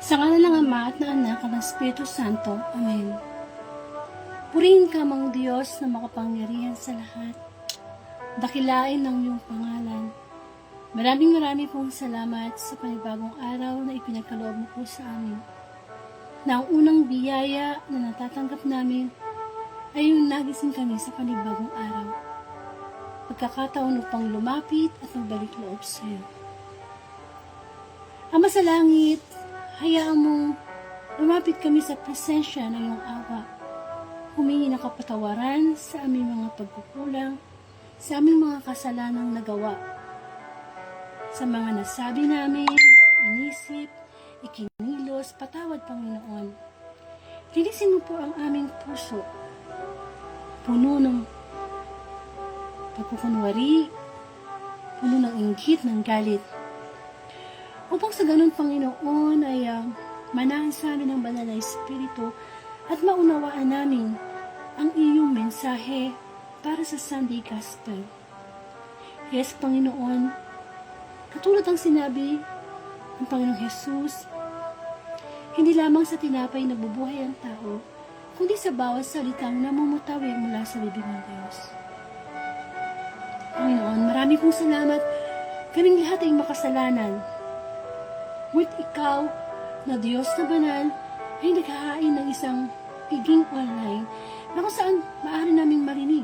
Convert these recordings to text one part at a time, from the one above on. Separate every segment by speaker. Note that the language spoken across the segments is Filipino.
Speaker 1: Sa ngalan ng Ama at ng Anak at ng Espiritu Santo. Amen. Purihin ka, mang Diyos na makapangyarihan sa lahat. Dakilain ang iyong pangalan. Maraming pong salamat sa panibagong araw na ipinagkaloob mo po sa amin. Na ang unang biyaya na natatanggap namin ay yung nagising kami sa panibagong araw. Pagkakataon upang lumapit at magbalik loob sa iyo. Ama sa langit, hayaan mo lumapit kami sa presensya ng iyong awa. Humingi ng kapatawaran sa aming mga pagkukulang, sa aming mga kasalanang nagawa. Sa mga nasabi namin, inisip, ikinilos, patawad Panginoon. Linisin mo po ang aming puso, puno ng pagkukunwari, puno ng inggit, ng galit. Upang sa ganun Panginoon ay manahan sa amin ng banal na Espiritu at maunawaan namin ang iyong mensahe para sa Sunday Gospel. Yes, Panginoon, katulad ang sinabi ng Panginoong Jesus, hindi lamang sa tinapay nabubuhay ang tao, kundi sa bawat salitang namumutawi mula sa bibig ng Diyos. Panginoon, marami pong salamat. Kaming lahat ay makasalanan. Ngunit ikaw na Diyos na banal ay naghahain ng isang piging online na kung saan maaari naming marinig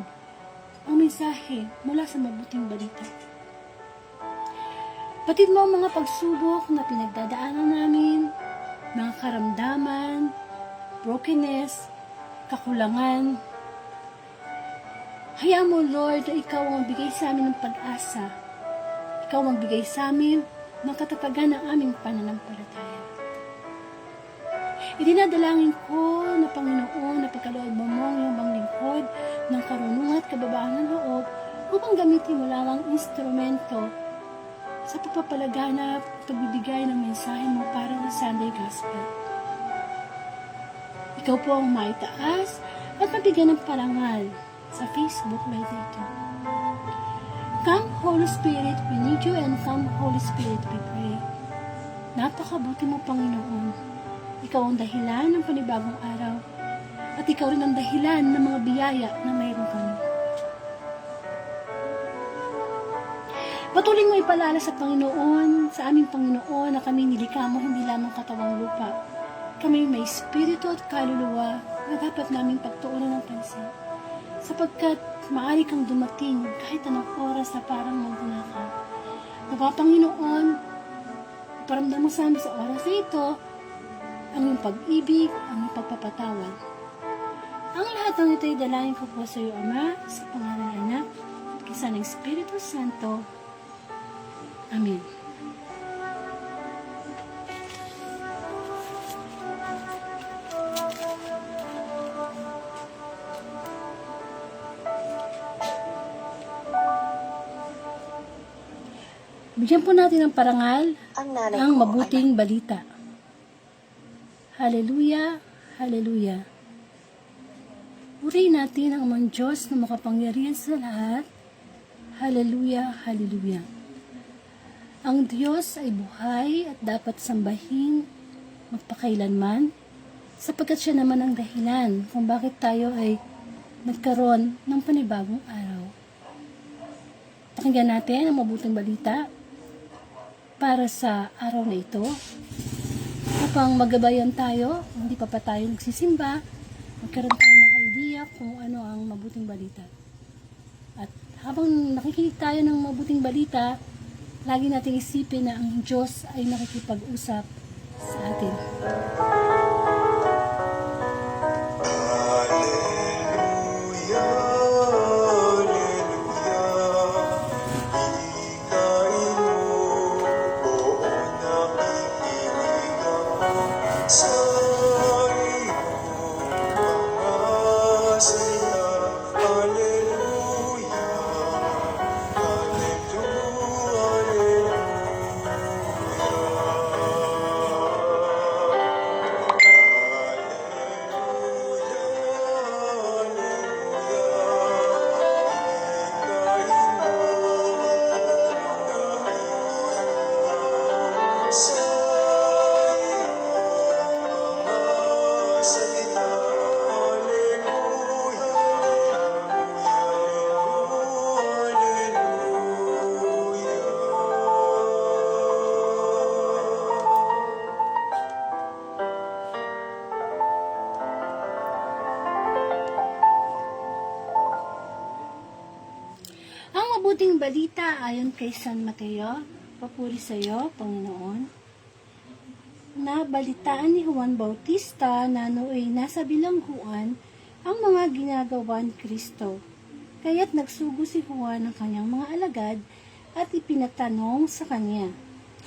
Speaker 1: ang mensahe mula sa mabuting balita. Batid mo ang mga pagsubok na pinagdadaanan namin, mga karamdaman, brokenness, kakulangan. Hayaan mo, Lord, na ikaw ang magbigay sa amin ng pag-asa. Ikaw ang magbigay sa amin ng katatagan ng aming pananampalataya. Idinadalangin ko na Panginoon na pagkaloob mo ang iyong bang lingkod ng karunungan at kababaan ng loob upang gamitin mo lamang instrumento sa pagpapalaganap at pagbibigay ng mensahe mo para sa Sunday Gospel. Ikaw po ang maitaas at mabigyan ng parangal sa Facebook Live ito. Come Holy Spirit, we need you, and come Holy Spirit, we pray. Napakabuti mo, Panginoon. Ikaw ang dahilan ng panibagong araw at ikaw rin ang dahilan ng mga biyaya na mayroon kami. Patuloy mo ipalala sa Panginoon, sa aming Panginoon, na kami nilikha mo hindi lamang katawang lupa. Kami may espiritu at kaluluwa na dapat naming pagtuunan ng pansin. Sapagkat maaari kang dumating kahit anong oras na parang magdunaka. Nawa Panginoon, iparamdam mo sa amin sa oras na ito ang iyong pag-ibig, ang iyong pagpapatawad. Ang lahat ng ito ay dalangin ko po sa iyo, Ama, sa pangalan ng Anak, at kisa ng Espiritu Santo. Amen. Bigyan po natin ng parangal ang mabuting balita. Hallelujah, hallelujah. Purihin natin ang amang Diyos na makapangyarihan sa lahat. Hallelujah, hallelujah. Ang Diyos ay buhay at dapat sambahin magpakailanman, sapagkat siya naman ang dahilan kung bakit tayo ay nagkaroon ng panibagong araw. Pakinggan natin ang mabuting balita para sa araw na ito. Upang magabayan tayo, hindi pa tayo nagsisimba, magkaroon tayo ng idea kung ano ang mabuting balita. At habang nakikinig tayo ng mabuting balita, lagi nating isipin na ang Diyos ay nakikipag-usap sa atin. balita ayon kay San Mateo. Papuri sa iyo, Panginoon. Nabalitaan ni Juan Bautista na nooy nasa bilangguan ang mga ginagawa ni Kristo. Kaya't nagsugo si Juan ng kanyang mga alagad at ipinatanong sa kanya,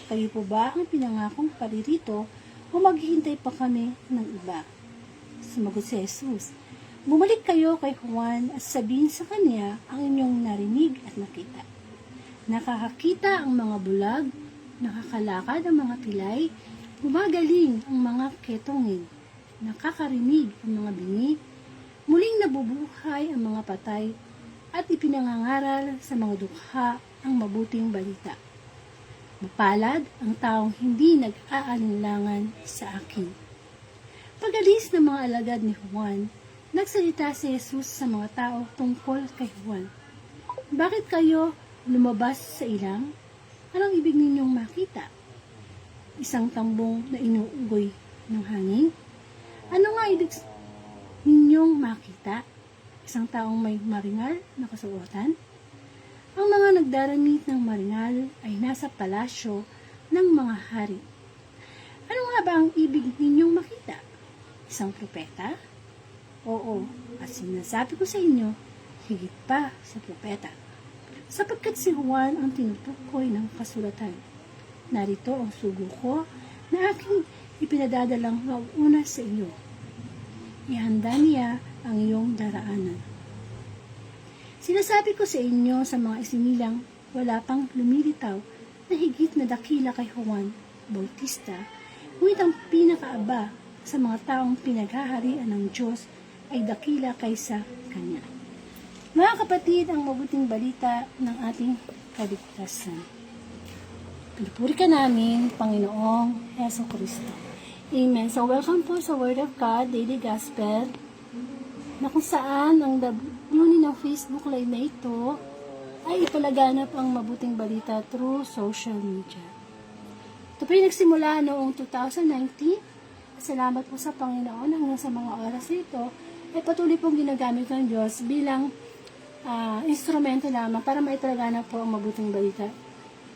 Speaker 1: "Kayo po ba ang pinangakong paririto o maghihintay pa kami ng iba?" Sumagot si Jesus, "Bumalik kayo kay Juan at sabihin sa kanya ang inyong narinig at nakita. Nakakakita ang mga bulag, nakakalakad ang mga pilay, gumagaling ang mga ketongin, nakakarinig ang mga bingi, muling nabubuhay ang mga patay, at ipinangangaral sa mga dukha ang mabuting balita. Mapalad ang taong hindi nag-aalinlangan sa akin." Pag-alis ng mga alagad ni Juan, nagsalita si Jesus sa mga tao tungkol kay Juan. "Bakit kayo lumabas sa ilang? Anong ibig ninyong makita? Isang tambong na inuugoy ng hangin? Ano nga ibig ninyong makita? Isang taong may maringal na kasuotan? Ang mga nagdaramit ng maringal ay nasa palasyo ng mga hari. Ano nga ba ang ibig ninyong makita? Isang propeta? Oo, at sinasabi ko sa inyo, higit pa sa propeta. Sapagkat si Juan ang tinutukoy ng kasulatan. Narito ang sugo ko na aking ipinadadalang mauuna sa iyo. Ihanda niya ang iyong daraanan. Sinasabi ko sa inyo sa mga isinilang wala pang lumilitaw na higit na dakila kay Juan Bautista, ngunit ang pinakaaba sa mga taong pinaghaharian ng Diyos ay dakila kaysa kanya. Mga kapatid, ang mabuting balita ng ating kaligtasan. Pinupuri ka namin, Panginoong Heso Kristo. Amen. So, welcome po sa Word of God, Daily Gospel, na kung saan ang layunin ng Facebook Live na ito ay ipalaganap ang mabuting balita through social media. Ito po yung nagsimula noong 2019. Salamat po sa Panginoon hanggang sa mga oras nito ay patuloy pong ginagamit ng Diyos bilang instrumento lamang para maitalaganap po ang mabuting balita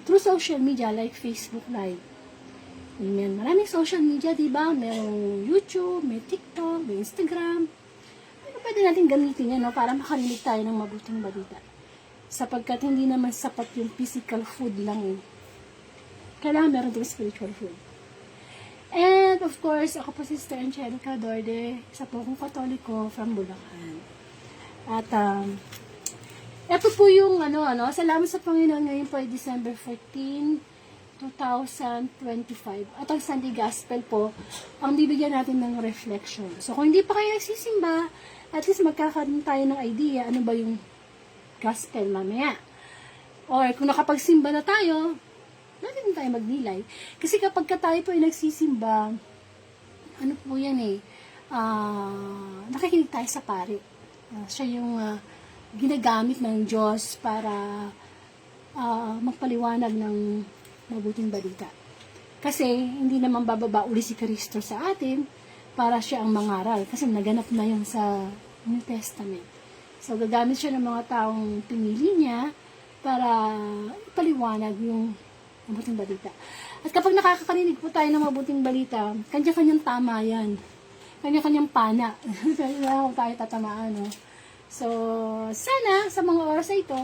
Speaker 1: through social media like Facebook Live. Amen. Maraming social media, diba? May YouTube, may TikTok, may Instagram. Ano pwede natin gamitin yan, no? Para makarinig tayo ng mabuting balita. Sapagkat hindi naman sapat yung physical food lang. Kailangan meron din spiritual food. And of course, ako po Sister Angelica Dorde, isa po akong Katoliko from Bulacan. At ito po yung salamat sa Panginoon, ngayon po ay December 14, 2025. At ang Sunday Gospel po, ang bibigyan natin ng reflection. So kung hindi pa kayo nagsisimba, at least magkakaroon tayo ng idea ano ba yung Gospel mamaya. Or kung nakapagsimba na tayo, natin tayo magnilay. Kasi kapag tayo po ay nagsisimba, ano po yan nakikinig tayo sa pari. Siya yung ginagamit ng Diyos para magpaliwanag ng mabuting balita. Kasi hindi naman bababa uli si Kristo sa atin para siya ang mangaral. Kasi naganap na yun sa New Testament. So gagamit siya ng mga taong pinili niya para ipaliwanag yung mabuting balita. At kapag nakakarinig po tayo ng mabuting balita, kanya-kanyang tama yan. Kanya-kanyang pana. Kaya tayo tatamaan, no? So, sana sa mga oras na ito,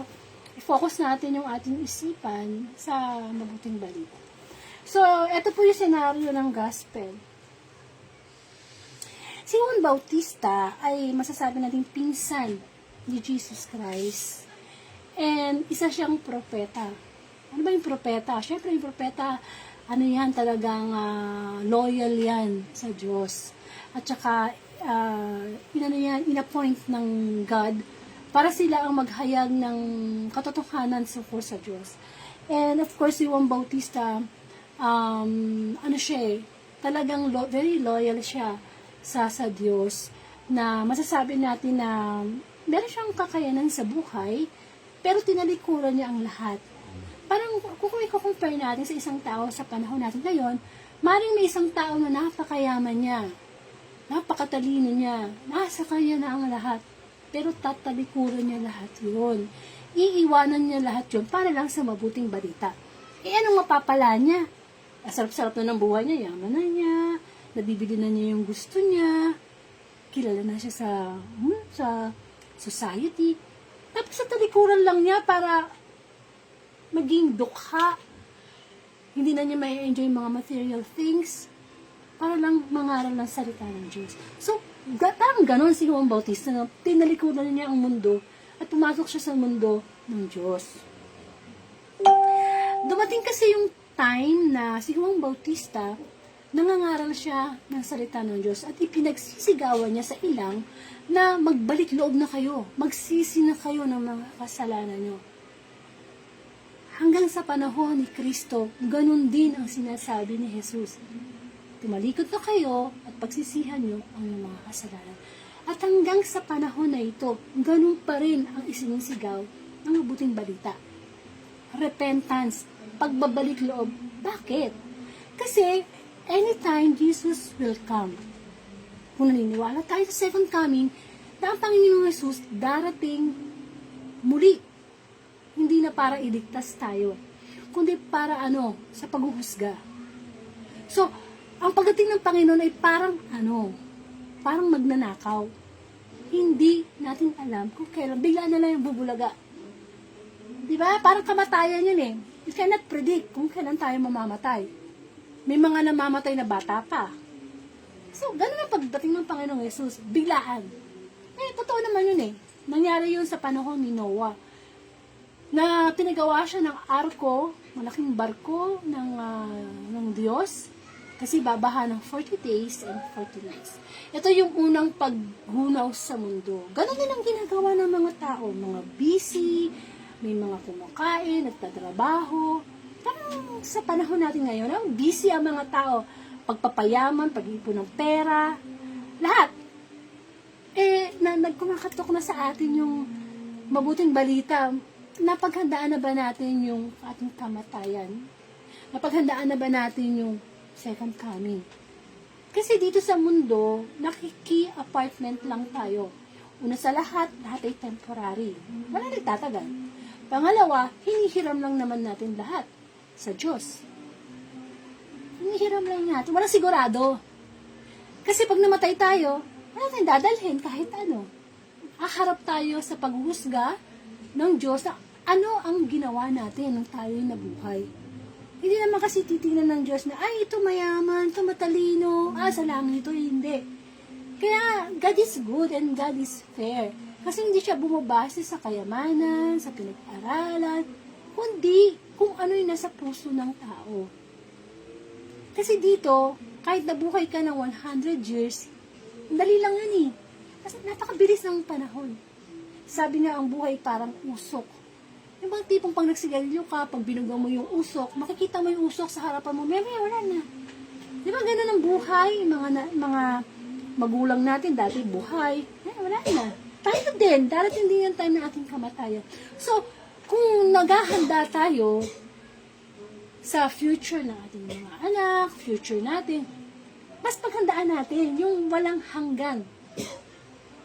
Speaker 1: i-focus natin yung ating isipan sa mabuting balita. So, ito po yung senaryo ng gospel. Si Juan Bautista ay masasabi natin pinsan ni Jesus Christ. And isa siyang propeta. Ano ba yung propeta? Siyempre yung propeta, talagang loyal yan sa Diyos. At saka, in-appoint ng God para sila ang maghayag ng katotohanan sa Diyos. And of course, si Juan Bautista, talagang very loyal siya sa Diyos, na masasabi natin na meron siyang kakayanan sa buhay, pero tinalikuran niya ang lahat. Parang kung i-compare natin sa isang tao sa panahon natin ngayon, maring may isang tao na napakayaman niya, napakatalino niya, nasa kanya na ang lahat, pero tatalikuran niya lahat yun. iiwanan niya lahat yun para lang sa mabuting balita. Anong mapapala niya? Asarap-sarap na ng buhay niya, yaman na niya, nabibili na niya yung gusto niya, kilala na siya sa society. Tapos sa talikuran lang niya para maging dukha. Hindi na niya may enjoy mga material things para lang mangaral ng salita ng Diyos. So, parang ganon si Juan Bautista na tinalikuran niya ang mundo at pumasok siya sa mundo ng Diyos. Dumating kasi yung time na si Juan Bautista nangangaral siya ng salita ng Diyos at ipinagsisigawan niya sa ilang na magbalik loob na kayo, magsisi na kayo ng mga kasalanan niyo. Hanggang sa panahon ni Kristo, ganun din ang sinasabi ni Jesus. Tumalikod na kayo at pagsisihan niyo ang mga kasalanan. At hanggang sa panahon na ito, ganun pa rin ang isinisigaw ng mabuting balita. Repentance, pagbabalik loob. Bakit? Kasi anytime Jesus will come, kung naniniwala tayo sa second coming, na ang Panginoong Jesus darating muli. Hindi na para iligtas tayo, kundi para sa paghuhusga. So, ang pagdating ng Panginoon ay parang magnanakaw. Hindi natin alam kung kailan, bigla na lang yung bubulaga. Diba? Parang kamatayan yun eh. You cannot predict kung kailan tayo mamamatay. May mga namamatay na bata pa. So, ganun ang pagdating ng Panginoong Jesus. Biglaan. Totoo naman yun eh. Nangyari yun sa panahon ni Noah. Na pinagawa siya ng arko, malaking barko ng Diyos. Kasi babaha ng 40 days and 40 nights. Ito yung unang paghunaw sa mundo. Ganun din ang ginagawa ng mga tao. Mga busy, may mga kumakain, nagtatrabaho. Parang sa panahon natin ngayon, busy ang mga tao. Pagpapayaman, pag-ipon ng pera, lahat. Nagkumakatok na sa atin yung mabuting balita. Napaghandaan na ba natin yung ating kamatayan? Napaghandaan na ba natin yung second coming? Kasi dito sa mundo, nakiki-apartment lang tayo. Una sa lahat ay temporary. Wala nagtatagal. Pangalawa, hinihiram lang naman natin lahat sa Diyos. Hinihiram lang natin. Walang sigurado. Kasi pag namatay tayo, wala tayong dadalhin kahit ano. Haharap tayo sa paghuhusga ng Diyos na ano ang ginawa natin nung tayo'y nabuhay. Hindi naman kasi titingnan ng Diyos na, ay, ito mayaman, ito matalino, sa langit ito, hindi. Kaya, God is good and God is fair. Kasi hindi siya bumabase sa kayamanan, sa pinag-aralan, kundi kung ano yung nasa puso ng tao. Kasi dito, kahit nabuhay ka ng 100 years, dali lang yun eh. Kasi napakabilis ng panahon. Sabi nga, ang buhay parang usok. Yung mga tipong pag nagsigarilyo ka, pag binugaw mo yung usok, makikita mo yung usok sa harapan mo, wala na. Di ba ganun ang buhay? Mga magulang natin dati buhay, wala na. Tayo din, darating din yung time na ating kamatayan. So, kung naghahanda tayo sa future ng ating mga anak, future natin, mas paghandaan natin yung walang hanggan.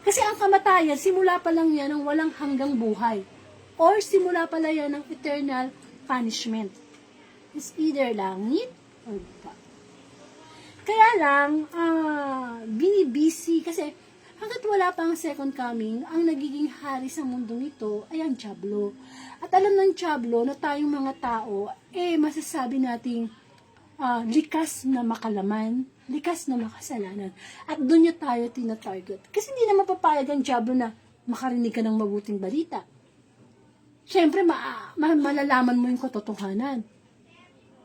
Speaker 1: Kasi ang kamatayan, simula pa lang yan ng walang hanggang buhay. Or simula pa lang yan ng eternal punishment. It's either langit or lupa. Kaya lang, binibisi kasi hanggat wala pang second coming, ang nagiging hari sa mundong ito ay ang dyablo. At alam ng dyablo na tayong mga tao, masasabi nating likas na makalaman, likas na makasalanan. At doon niya tayo tina-target. Kasi hindi na mapapayag ang dyablo na makarinig ka ng mabuting balita. Siyempre, malalaman mo yung katotohanan.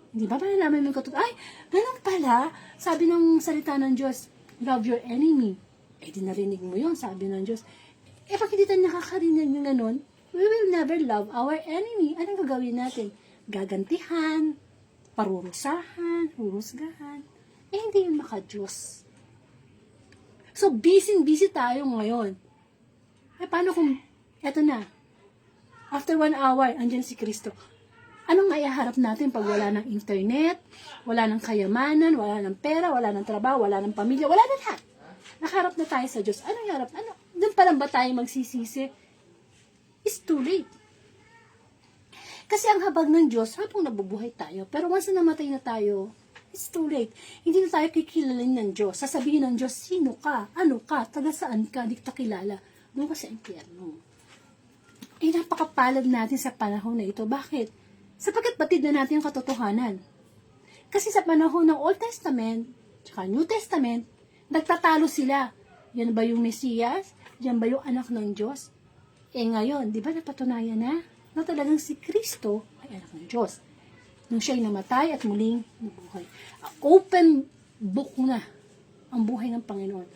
Speaker 1: Hindi ba malalaman mo yung katotohanan? Ay, ganun pala. Sabi ng salita ng Diyos, love your enemy. Di narinig mo yun, sabi ng Diyos. Pag hindi tayo nakakarinig ng ganun, we will never love our enemy. Anong gagawin natin? Gagantihan, parurusahan, hurusgahan. Hindi yun maka-Diyos. So, busy tayo ngayon. Paano kung, eto na, after 1 hour, andyan si Kristo. Anong maiharap natin pag wala ng internet, wala ng kayamanan, wala ng pera, wala ng trabaho, wala ng pamilya, wala na lahat. Nakaharap na tayo sa Diyos. Anong harap? Doon pa lang ba tayo magsisisi? It's too late. Kasi ang habag ng Diyos, habang nabubuhay tayo. Pero once na namatay na tayo, it's too late. Hindi na tayo kikilalin ng Diyos. Sasabihin ng Diyos, sino ka? Ano ka? Taga saan ka? Di kita kilala. Doon ka sa impyerno. Eh, napakapalad natin sa panahon na ito. Bakit? Sapagkat batid na natin ang katotohanan. Kasi sa panahon ng Old Testament, tsaka New Testament, nagtatalo sila. Yan ba yung Mesiyas? Yan ba yung anak ng Diyos? Eh ngayon, di ba napatunayan na talagang si Kristo ay anak ng Diyos. Nung siya'y namatay at muling nabuhay. Open book na ang buhay ng Panginoon.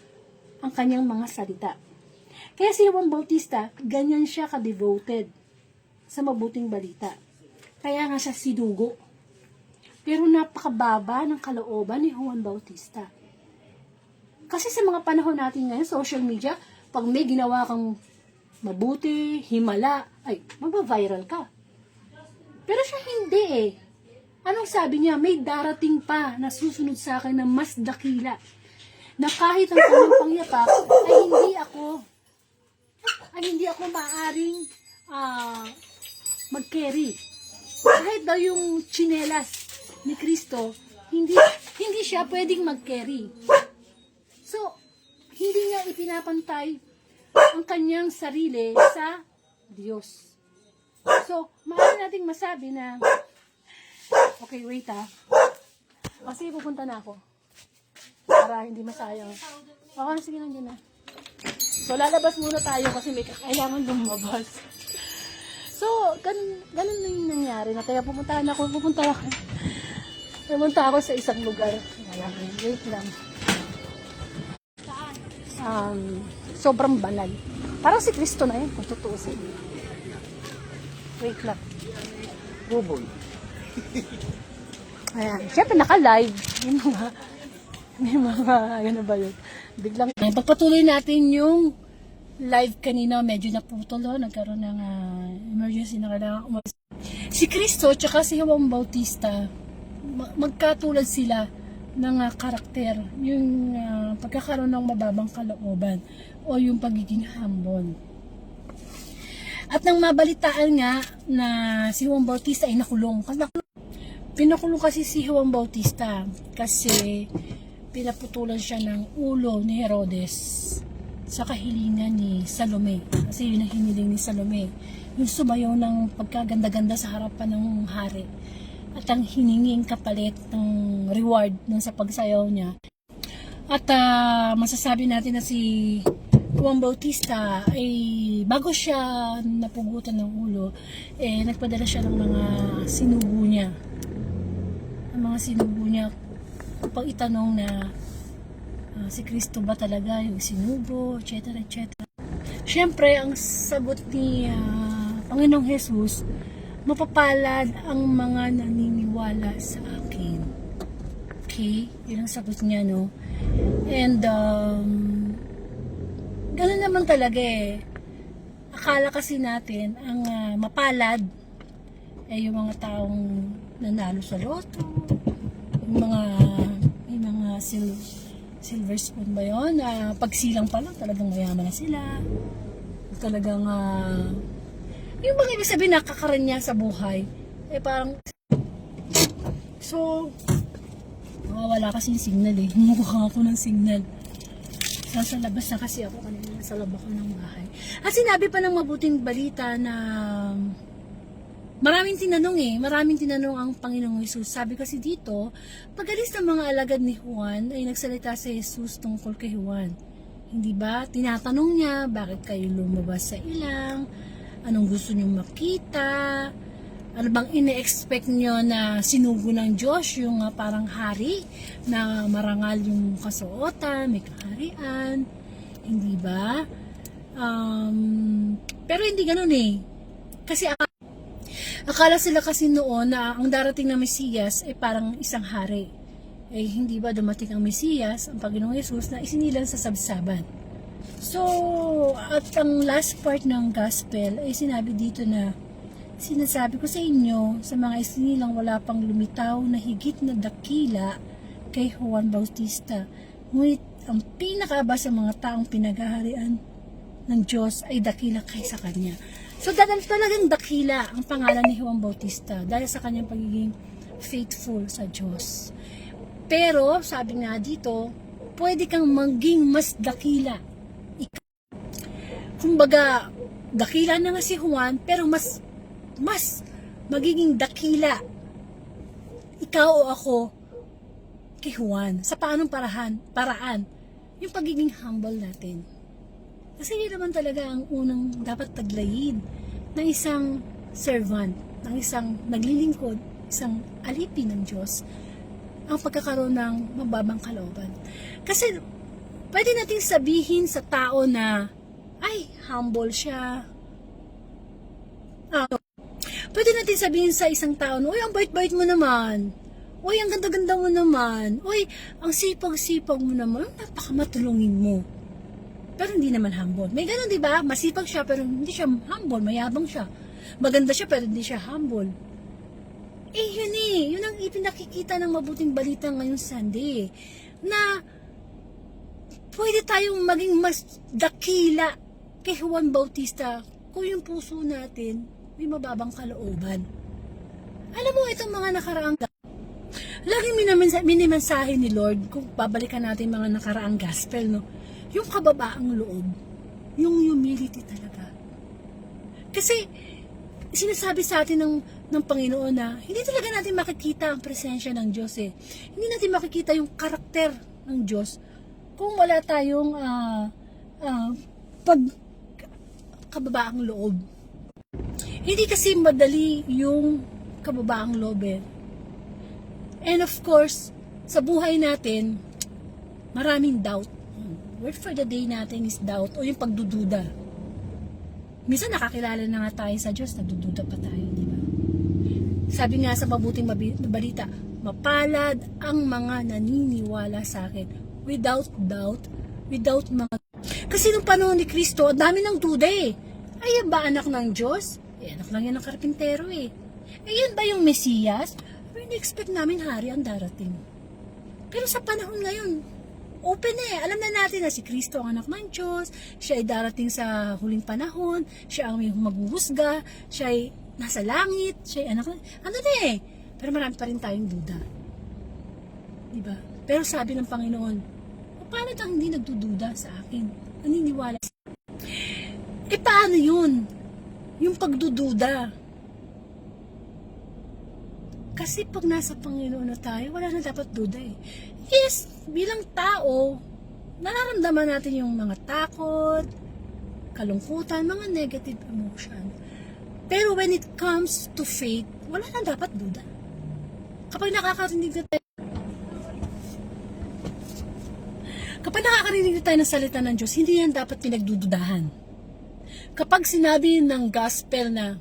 Speaker 1: Ang kanyang mga salita. Kaya si Juan Bautista, ganyan siya ka-devoted sa mabuting balita. Kaya nga siya sinugo. Pero napakababa ng kalooban ni Juan Bautista. Kasi sa mga panahon natin ngayon, social media, pag may ginawa kang mabuti, himala, ay, magba-viral ka. Pero siya hindi eh. Anong sabi niya? May darating pa na susunod sa akin na mas dakila. Na kahit ang kanyang pangyapak, ay hindi ako maaring mag-carry. Kahit daw yung tsinelas ni Kristo, hindi siya pwedeng mag-carry. So, hindi niya ipinapantay ang kanyang sarili sa Diyos. So, maaari nating masabi na, okay, wait kasi pupunta na ako. Para hindi masayang. Okay, sige nandiyan na. So, lalabas muna tayo kasi may kailangan lumabas. So, ganun na yung nangyari na kaya pupunta ako sa isang lugar. Wait lang. Sobrang banal. Parang si Kristo na yun, kung tutuusin. Wait lang.
Speaker 2: Buboy.
Speaker 1: Ayan. Siyempre, naka-live. May mga, ano ba yun? Biglang, pagpatuloy natin yung live kanina, medyo naputol, nagkaroon ng emergency na kailangan umalis. Si Kristo, tsaka si Juan Bautista, magkatulad sila ng karakter, yung pagkakaroon ng mababang kalooban o yung pagiging humble. At nang mabalitaan nga na si Juan Bautista ay nakulong. Pinakulong kasi si Juan Bautista kasi pinaputulan siya ng ulo ni Herodes sa kahilingan ni Salome. Kasi yun ang hiniling ni Salome. Yung sumayaw ng pagkaganda-ganda sa harapan ng hari. At ang hininging kapalit ng reward ng sa pagsayaw niya. At masasabi natin na si Juan Bautista ay bago siya napugutan ng ulo, nagpadala siya ng mga sinugo niya. Ang mga sinugo niya upang itanong na si Kristo ba talaga yung sinugo, etc. etc. Siyempre, ang sagot ni Panginoong Jesus, mapapalad ang mga naniniwala sa akin. Okay? Yun ang sagot niya, no? And, gano'n naman talaga eh. Akala kasi natin, ang mapalad ay yung mga taong nanalo sa loto, yung mga silver spoon ba yun? Pagsilang pa lang, talagang mayaman na sila. Talagang, yung mga ibig sabihin nakakaranya sa buhay, parang, so, wala kasi yung signal eh. Mukha ako ng signal. Nasa labas na kasi ako kanina, nasa labas ko ng bahay. At sinabi pa ng mabuting balita na maraming tinanong ang Panginoong Jesus. Sabi kasi dito, pag-alis ng mga alagad ni Juan, ay nagsalita si Jesus tungkol kay Juan. Hindi ba? Tinatanong niya, bakit kayo lumabas sa ilang? Anong gusto niyong makita? Ano bang ine-expect niyo na sinugo ng Diyos? Yung parang hari na marangal yung kasuotan, may kaharian. Hindi ba? Pero hindi ganun eh. Kasi akala sila kasi noon na ang darating na Mesiyas ay parang isang hari. Eh hindi ba dumating ang Mesiyas, ang Panginoong Yesus, na isinilang sa sabsaban. So, at ang last part ng gospel ay sinabi dito na sinasabi ko sa inyo, sa mga isinilang wala pang lumitaw na higit na dakila kay Juan Bautista. Ngunit ang pinakaaba sa mga taong pinaghaharian ng Diyos ay dakila kaysa kanya. So talagang dakila ang pangalan ni Juan Bautista dahil sa kanyang pagiging faithful sa Diyos. Pero sabi nga dito, pwede kang maging mas dakila. Kumbaga, dakila na nga si Juan, pero mas magiging dakila ikaw o ako kay Juan. Sa paanong paraan, yung pagiging humble natin. Kasi yun naman talaga ang unang dapat taglayin ng isang servant, ng isang naglilingkod, isang alipin ng Diyos, ang pagkakaroon ng mababang kalooban. Kasi pwede natin sabihin sa tao na, ay, humble siya. Pwede natin sabihin sa isang tao, uy, ang bait-bait mo naman. Uy, ang ganda-ganda mo naman. Uy, ang sipag-sipag mo naman. Napakamatulungin mo. Pero hindi naman humble. May ganun, di ba? Masipag siya, pero hindi siya humble. Mayabang siya. Maganda siya, pero hindi siya humble. Yun Yun ang ipinakikita ng mabuting balita ngayong Sunday. Na pwede tayong maging mas dakila kay Juan Bautista kung yung puso natin may mababang kalooban. Alam mo, itong mga nakaraang laging minimensahe ni Lord, kung babalikan natin mga nakaraang gospel, no? Yung kababaang loob, yung humility talaga. Kasi sinasabi sa atin ng Panginoon na hindi talaga natin makikita ang presensya ng Diyos eh. Hindi natin makikita yung karakter ng Diyos kung wala tayong kababaang loob. Hindi kasi madali yung kababaang loob eh. And of course, sa buhay natin, maraming doubt. Word for the day natin is doubt o yung pagdududa. Minsan nakakilala na nga tayo sa Diyos, nagdududa pa tayo, di ba? Sabi nga sa mabuting balita, mapalad ang mga naniniwala sa akin without doubt, without mga... Kasi nung panahon ni Kristo, ang dami ng duda eh. Ay, ba anak ng Diyos? Anak lang yan ng karpintero eh. Yan ba yung Mesiyas? In-expect namin hari ang darating. Pero sa panahon ngayon, open eh. Alam na natin na si Kristo ang anak ng Diyos, siya ay darating sa huling panahon, siya ang may maghuhusga, siya ay nasa langit, siya ay anak ng... Ano na eh? Pero marami pa rin tayong duda. Diba? Pero sabi ng Panginoon, paano kang hindi nagdududa sa akin? Naniniwala sa akin? Paano yun? Yung pagdududa. Kasi pag nasa Panginoon na tayo, wala na dapat duda eh. Yes, bilang tao, nararamdaman natin yung mga takot, kalungkutan, mga negative emotion. Pero when it comes to faith, wala na dapat duda. Kapag nakakarinig na tayo ng salita ng Diyos, hindi yan dapat pinagdududahan. Kapag sinabi ng gospel na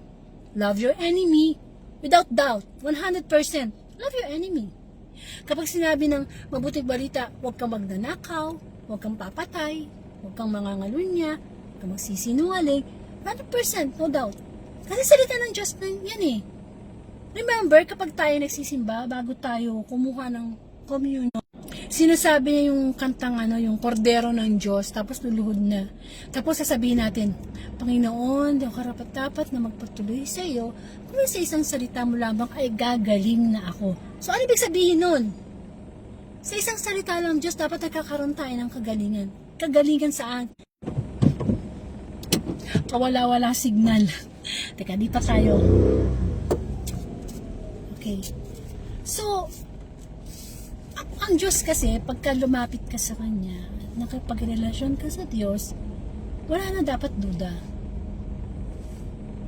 Speaker 1: love your enemy, without doubt, 100%, love your enemy. Kapag sinabi ng mabuting balita, huwag kang magnanakaw, huwag kang papatay, huwag kang mangangalunya, huwag kang magsisinungaling, 100%, no doubt. Kasi salita ng Diyos na yan eh. Remember, kapag tayo nagsisimba, bago tayo kumuha ng communion, sinasabi niya yung kantang yung kordero ng Diyos, tapos luluhod na. Tapos sasabihin natin, Panginoon, di ako karapat-dapat na magpatuloy sa iyo, kung sa isang salita mo lamang ay gagaling na ako. So, ano ibig sabihin nun? Sa isang salita lang Diyos, dapat nagkakaroon tayo ng kagalingan. Kagalingan saan? Wala signal. Teka, di pa tayo. Okay. So, ang Diyos kasi, pagka lumapit ka sa Kanya, nakapagrelasyon ka sa Diyos, wala na dapat duda.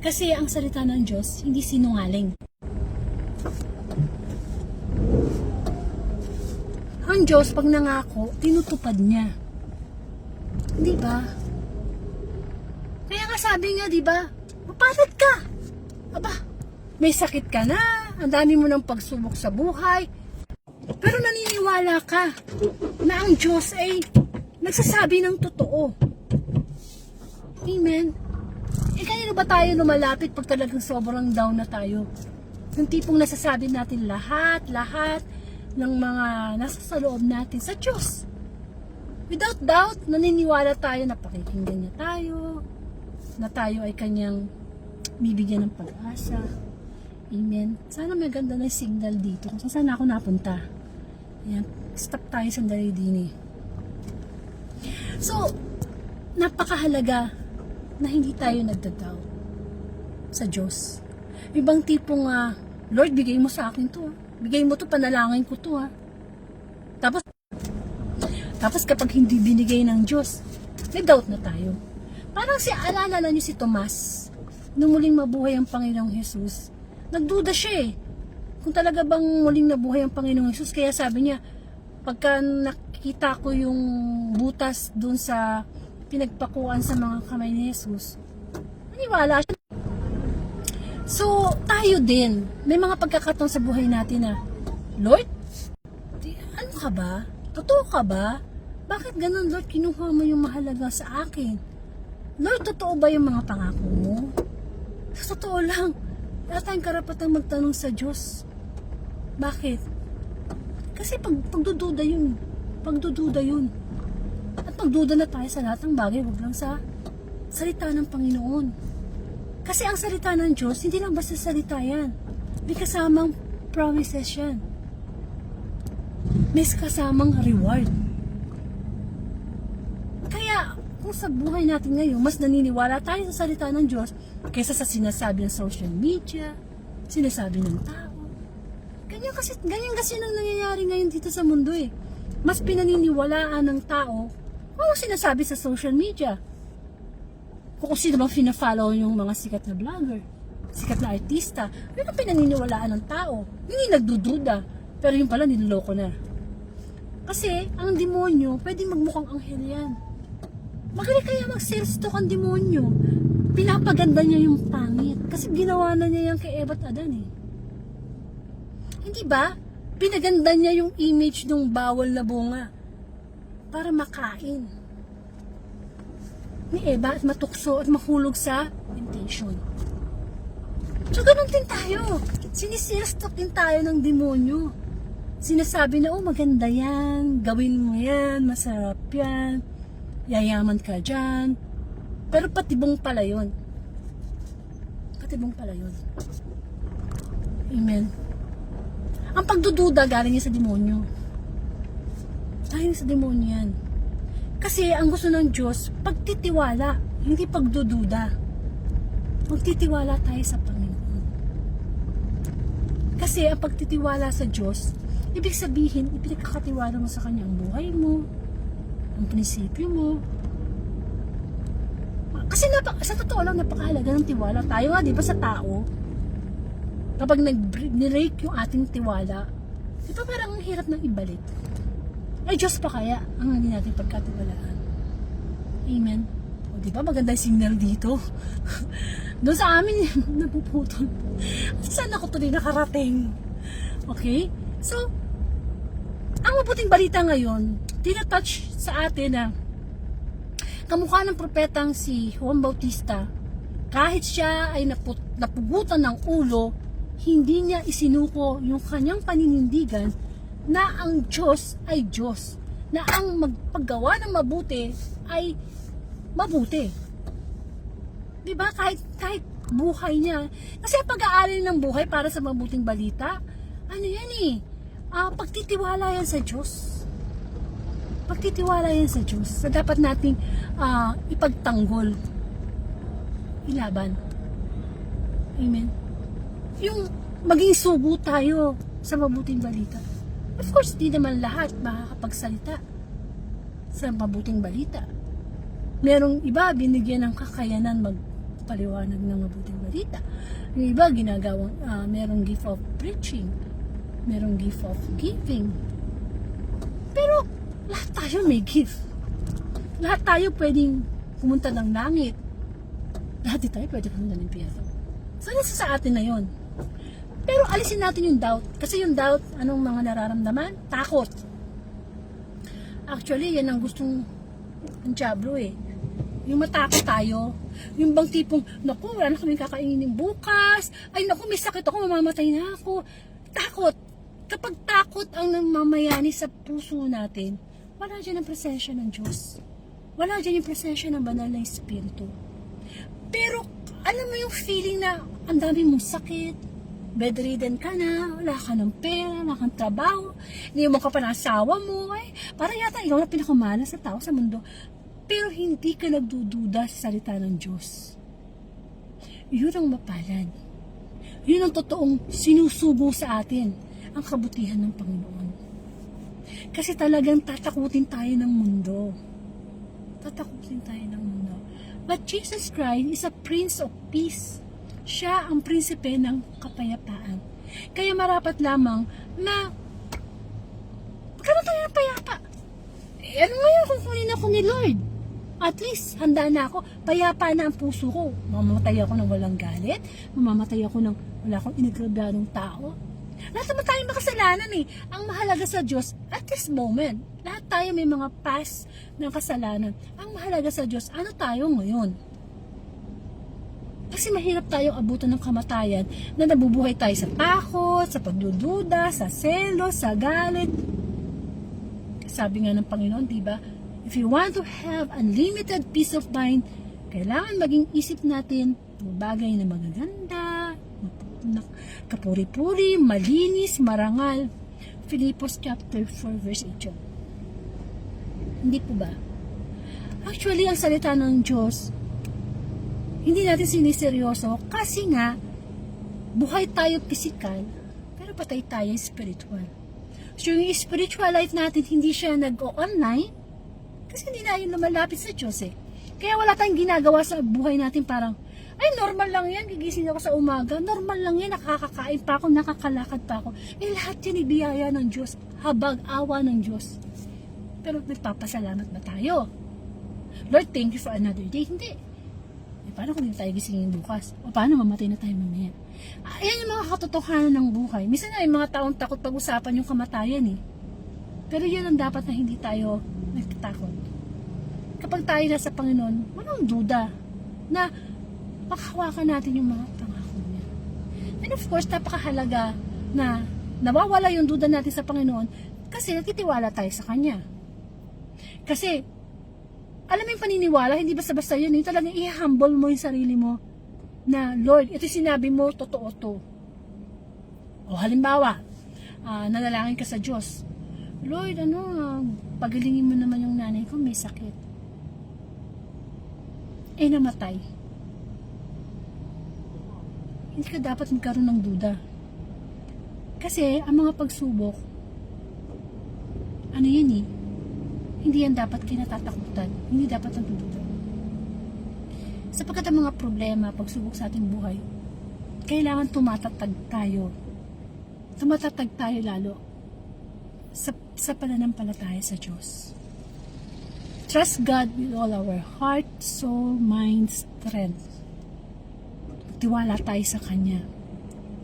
Speaker 1: Kasi ang salita ng Diyos, hindi sinungaling. Ang Diyos, pag nangako, tinutupad niya. Di ba? Kaya nga sabi nga, di ba? Mapalad ka. Aba, may sakit ka na, ang dami mo ng pagsubok sa buhay, pero naniniwala ka na ang Diyos ay nagsasabi ng totoo. Amen. Kanino ba tayo lumalapit pag talagang sobrang down na tayo? Yung tipong nasasabi natin lahat ng mga nasa sa loob natin sa Diyos. Without doubt, naniniwala tayo na pakikinggan niya tayo, na tayo ay kanyang bibigyan ng pag-asa. Amen. Sana may ganda na signal dito kung saan ako napunta. Ayan. Stop tayo sandali din eh. So, napakahalaga na hindi tayo nagdadaw sa Diyos. Ibang tipong, Lord, bigay mo sa akin to. Bigay mo to, panalangin ko to. Tapos kapag hindi binigay ng Diyos, may doubt na tayo. Parang alala niyo si Tomas, nung muling mabuhay ang Panginoong Jesus, nagduda siya eh. Kung talaga bang muling nabuhay ang Panginoong Jesus, kaya sabi niya, pagka nakita ko yung butas dun sa pinagpakuan sa mga kamay ni Jesus, naniwala siya. So, tayo din, may mga pagkakataon sa buhay natin na, Lord, ano ka ba? Totoo ka ba? Bakit ganun, Lord, kinuha mo yung mahalaga sa akin? Lord, totoo ba yung mga pangako mo? Sa totoo lang, wala tayong karapatang magtanong sa Diyos. Bakit? Kasi pagdududa yun. Pagdududa yun. At pagduda na tayo sa lahat ng bagay, wag lang sa salita ng Panginoon. Kasi ang salita ng Diyos, hindi lang basta salita yan. May kasamang promises yan. May kasamang reward. Kaya, kung sa buhay natin ngayon, mas naniniwala tayo sa salita ng Diyos kaysa sa sinasabi ng social media, sinasabi ng tao. Ganyan kasi nang nangyayari ngayon dito sa mundo eh. Mas pinaniniwalaan ng tao kung ano sinasabi sa social media. Kung sino bang fina-follow yung mga sikat na vlogger, sikat na artista, yun ang pinaniniwalaan ng tao. Hindi nagdududa, pero yung pala niloloko na. Kasi, ang demonyo, pwedeng magmukhang anghel yan. Magaling kaya mag-sales talk ang demonyo. Pinapaganda niya yung pangit. Kasi ginawa na niya yan kay Eva at Adan eh. Hindi ba? Pinaganda niya yung image ng bawal na bunga para makain ni Eva at matukso at mahulog sa temptation. So, ganun din tayo. Sinisales talk din tayo ng demonyo. Sinasabi na, oh, maganda yan, gawin mo yan, masarap yan, yayaman ka dyan. Pero patibong pala yun. Patibong pala yun. Amen. Ang pagdududa galing niya sa demonyo. Galing sa demonyo yan. Kasi ang gusto ng Diyos, pagtitiwala, hindi pagdududa. Magtitiwala tayo sa Panginoon. Kasi ang pagtitiwala sa Diyos, ibig sabihin, ipinagkakatiwala mo sa Kanya ang buhay mo, ang prinsipyo mo. Kasi sa totoo lang, napakahalaga ng tiwala. Tayo nga, di ba, sa tao, kapag nag-break yung ating tiwala, di ba parang ang hirap nang ibalik? Ay, Diyos pa kaya ang hindi natin pagkatiwalaan. Amen. O, di ba, maganda yung signal dito. Doon sa amin, napuputol. Saan ako tuloy nakarating? Okay? So, ang mabuting balita ngayon, tinatouch sa atin na kamukha ng propetang si Juan Bautista, kahit siya ay napugutan ng ulo, hindi niya isinuko yung kanyang paninindigan na ang Diyos ay Diyos, na ang magpaggawa ng mabuti ay mabuti. Diba? Kahit buhay niya. Kasi pag-aaral ng buhay para sa mabuting balita, ano yan eh, pagtitiwala yan sa Diyos. Pagtitiwala yan sa Diyos. So, dapat nating ipagtanggol. Ilaban. Amen. Yung maging sugo tayo sa mabuting balita. Of course, di naman lahat makakapagsalita sa mabuting balita. Merong iba binigyan ng kakayanan magpaliwanag ng mabuting balita. Yung iba ginagawang merong gift of preaching, merong gift of giving. Pero lahat tayo may gift. Lahat tayo pwedeng pumunta ng langit. Lahat di tayo pwede pumunta ng impyerno. So, nasa sa atin na yon. Pero alisin natin yung doubt. Kasi yung doubt, anong mga nararamdaman? Takot. Actually, yan ang gustong ng Diablo eh. Yung matakot tayo. Yung bang tipong, naku, wala na kaming kakainin bukas. Ay, naku, may sakit ako, mamamatay na ako. Takot. Kapag takot ang namamayani sa puso natin, wala dyan ang presensya ng Diyos. Wala dyan yung presensya ng banal na Espiritu. Pero, alam mo yung feeling na ang dami mong sakit, bedridden ka na, wala ka ng pera, wala kang trabaho, hindi mo ka pa ng asawa mo, parang yata ikaw na pinakamalas sa tao sa mundo. Pero hindi ka nagdududa sa salita ng Diyos. Yun ang mapalad. Yun ang totoong sinusubo sa atin, ang kabutihan ng Panginoon. Kasi talagang tatakutin tayo ng mundo. Tatakutin tayo ng mundo. But Jesus Christ is a Prince of Peace. Siya ang prinsipe ng kapayapaan. Kaya marapat lamang na magkaroon tayo ng payapa. Ano ngayon kung kunin ako ni Lord? At least, handa na ako. Payapa na ang puso ko. Mamamatay ako ng walang galit. Mamamatay ako ng wala akong inagrabyadong tao. Lahat naman tayong makasalanan eh. Ang mahalaga sa Diyos, at this moment, lahat tayo may mga past ng kasalanan. Ang mahalaga sa Diyos, ano tayo ngayon? Kasi mahirap tayong abutan ng kamatayan na nabubuhay tayo sa takot, sa pagdududa, sa selos, sa galit. Sabi nga ng Panginoon, diba? If you want to have unlimited peace of mind, kailangan maging isip natin ng bagay na magaganda, kapuri-puri, malinis, marangal. Filipos chapter 4 verse 8. Hindi po ba? Actually, ang salita ng Diyos, hindi natin siniseryoso kasi nga, buhay tayo physical, pero patay tayo spiritual. So, yung spiritual life natin, hindi siya nag-o-online, kasi hindi na yun lumalapit sa Diyos eh. Kaya wala tayong ginagawa sa buhay natin parang, ay normal lang yan, gigising ako sa umaga, normal lang yan, nakakakain pa ako, nakakalakad pa ako. Lahat yan ibiyaya ng Diyos, habag awa ng Diyos. Pero nagpapasalamat ba tayo? Lord, thank you for another day. Hindi. Paano kung hindi tayo gisingin bukas? O paano mamatay na tayo mamaya? Ayan yung mga katotohanan ng buhay. Minsan nga yung mga taong takot pag-usapan yung kamatayan eh. Pero yun ang dapat na hindi tayo nagtatakot. Kapag tayo nasa Panginoon, walang duda na makahawakan natin yung mga pangako niya. And of course, napakahalaga na nawawala yung duda natin sa Panginoon kasi nagtitiwala tayo sa Kanya. Kasi, alam mo yung paniniwala, hindi basta-basta yun. Yung talagang i-humble mo yung sarili mo na, Lord, ito sinabi mo, totoo to. O halimbawa, nanalangin ka sa Diyos. Lord, pagalingin mo naman yung nanay ko, may sakit. Namatay. Hindi ka dapat magkaroon ng duda. Kasi, ang mga pagsubok, hindi yan dapat kinatatakutan. Hindi dapat natududa. Sapagkat ang mga problema, pagsubok sa ating buhay, kailangan tumatatag tayo. Tumatatag tayo lalo sa pananampalataya sa Diyos. Trust God with all our heart, soul, mind, strength. Tiwala tayo sa Kanya.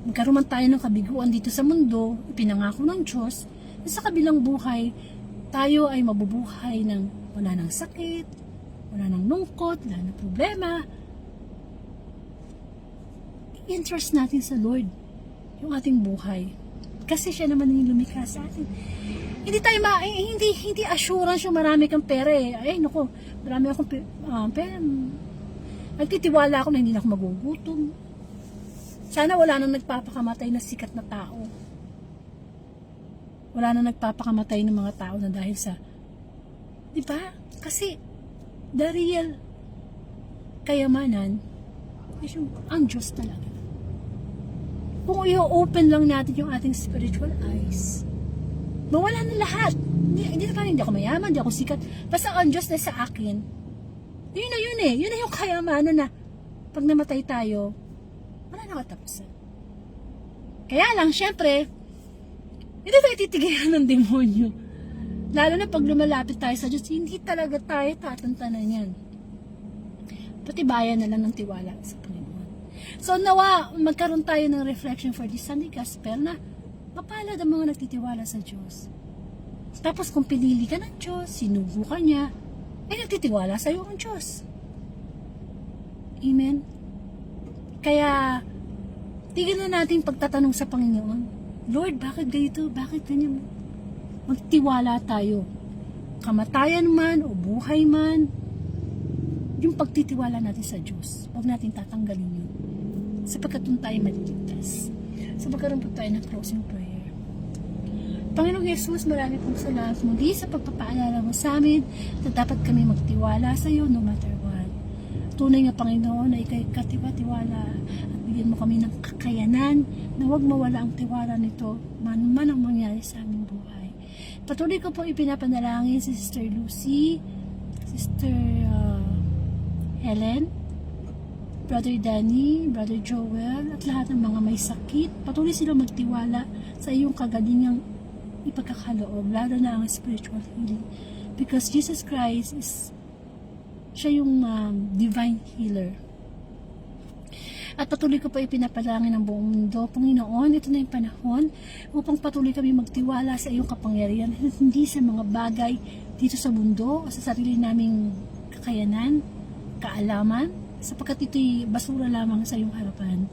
Speaker 1: Magkaroon man tayo ng kabiguan dito sa mundo, ipinangako ng Diyos, na sa kabilang buhay, tayo ay mabubuhay ng wala ng sakit, wala ng lungkot, wala ng problema. I-entrust natin sa Lord yung ating buhay. Kasi siya naman yung lumikha sa atin. Hindi tayo hindi assurance yung marami kang pera eh. Ay, naku, marami akong pera. Nagtitiwala ako na hindi na ako magugutom. Sana wala nang nagpapakamatay na sikat na tao. Wala nang nagpapakamatay ng mga tao na dahil sa, di ba? Kasi, the real kayamanan is yung ang Diyos talaga. Kung i-open lang natin yung ating spiritual eyes, mawala na lahat. Hindi ako mayaman, hindi ako sikat. Basta ang Diyos na sa akin, yun na yun eh. Yun na yung kayamanan na pag namatay tayo, wala na katapusan. Kaya lang, syempre, hindi tayo titigilan ng demonyo. Lalo na pag lumalapit tayo sa Diyos, hindi talaga tayo tatantanan yan. Patibayan na lang ng tiwala sa Panginoon. So nawa, magkaroon tayo ng reflection for this Sunday Gospel na mapalad ang mga nagtitiwala sa Diyos. Tapos kung pinili ka ng Diyos, sinugo ka niya, nagtitiwala sa iyo ang Diyos. Amen? Kaya, tigil na natin pagtatanong sa Panginoon, Lord, bakit ganito? Bakit ganyan? Magtiwala tayo. Kamatayan man o buhay man, yung pagtitiwala natin sa Diyos. Huwag natin tatanggalin yun. Sapagkat doon tayo maliligtas. So magkaroon po tayo ng closing prayer. Panginoong Yesus, marami pong salamat muli sa pagpapaalala mo sa amin na dapat kami magtiwala sa iyo no matter what. Tunay nga Panginoon na ikay katiwa-tiwala at bigyan mo kami ng kakayanan na huwag mawala ang tiwala nito man ang mangyari sa aming buhay. Patuloy ko po ipinapanalangin si Sister Lucy, Sister Helen, Brother Danny, Brother Joel, at lahat ng mga may sakit. Patuloy silang magtiwala sa iyong kagalingang ipagkakaloob, lalo na ang spiritual healing. Because Jesus Christ siya yung divine healer. At patuloy ko pa ipinapalangin ng buong mundo. Panginoon, ito na yung panahon upang patuloy kami magtiwala sa iyong kapangyarihan, hindi sa mga bagay dito sa mundo o sa sarili naming kakayanan, kaalaman, sapagkat ito'y basura lamang sa iyong harapan.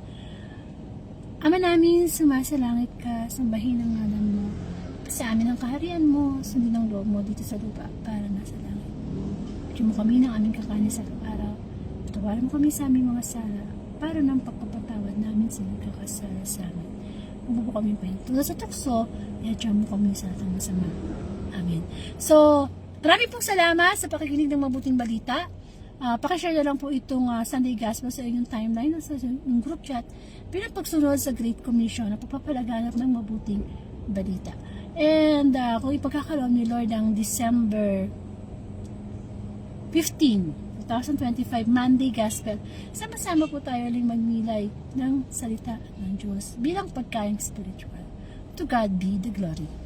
Speaker 1: Ama namin, sumasalangit ka, sambahin ang ngalan mo. Sa amin ang kaharian mo, sundin ang loob mo dito sa lupa para nasa langit. Bigyan mo kami ng aming kakanin sa araw. Patawarin mo kami sa aming mga sala para ng pagpapatawad namin sa nagkakasala sa amin. Huwag mo kami pahintulan sa tukso, iadyan mo kami sa atang masama. Amen. So, maraming pong salamat sa pakikinig ng mabuting balita. Pakishare na lang po itong Sunday Gospel sa inyong timeline o sa inyong group chat bilang pagsunod sa Great Commission na pagpapalaganap ng mabuting balita. And kung ipagkakaroon ni Lord ang December 15, 2025 Monday Gospel, sama-sama po tayo uling magmilay ng salita ng Diyos bilang pagkain spiritual. To God be the glory.